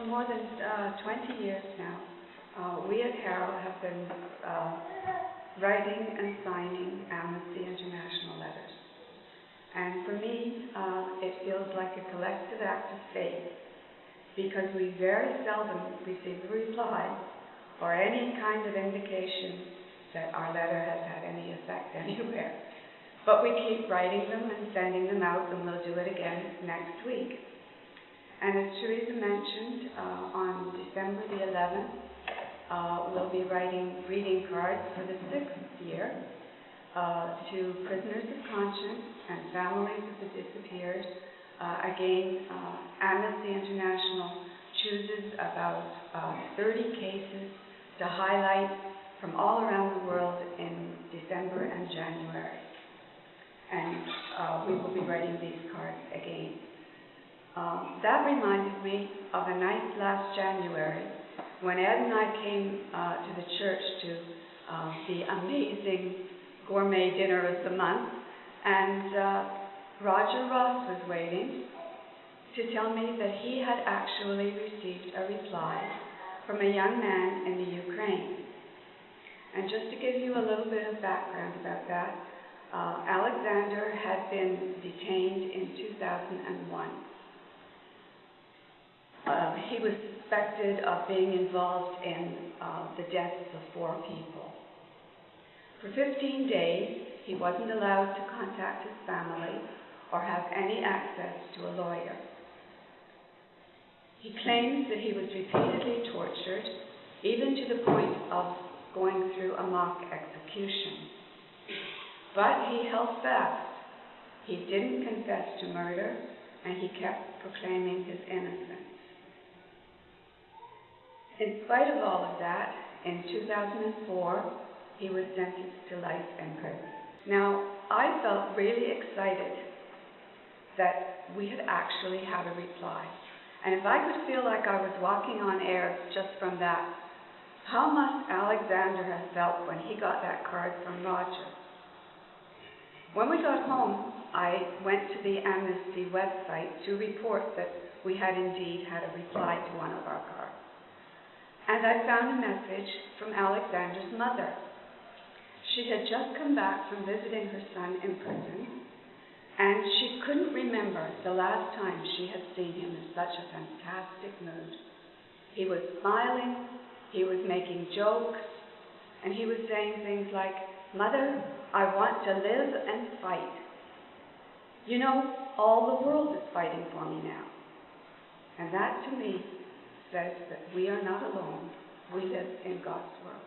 more than 20 years now, we at Harrow have been writing and signing Amnesty International letters. And for me, it feels like a collective act of faith, because we very seldom receive a reply or any kind of indication that our letter has had any effect anywhere. But we keep writing them and sending them out, and we'll do it again next week. And as Teresa mentioned, on December the 11th, we'll be writing greeting cards for the 6th year to prisoners of conscience and families of the disappeared. Again, Amnesty International chooses about 30 cases to highlight from all around the world in December and January. And we will be writing these cards again. That reminded me of a night last January when Ed and I came to the church to the amazing gourmet dinner of the month, and Roger Ross was waiting to tell me that he had actually received a reply from a young man in the Ukraine. And just to give you a little bit of background about that, Alexander had been detained in 2001. He was suspected of being involved in the deaths of 4 people. For 15 days, he wasn't allowed to contact his family or have any access to a lawyer. He claims that he was repeatedly tortured, even to the point of going through a mock execution. But he held fast. He didn't confess to murder, and he kept proclaiming his innocence. In spite of all of that, in 2004, he was sentenced to life in prison. Now, I felt really excited that we had actually had a reply. And if I could feel like I was walking on air just from that, how must Alexander have felt when he got that card from Roger? When we got home, I went to the Amnesty website to report that we had indeed had a reply to one of our cards. And I found a message from Alexander's mother. She had just come back from visiting her son in prison, and she couldn't remember the last time she had seen him in such a fantastic mood. He was smiling, he was making jokes, and he was saying things like, "Mother, I want to live and fight. You know, all the world is fighting for me now." And that, to me, says that we are not alone. We live in God's world.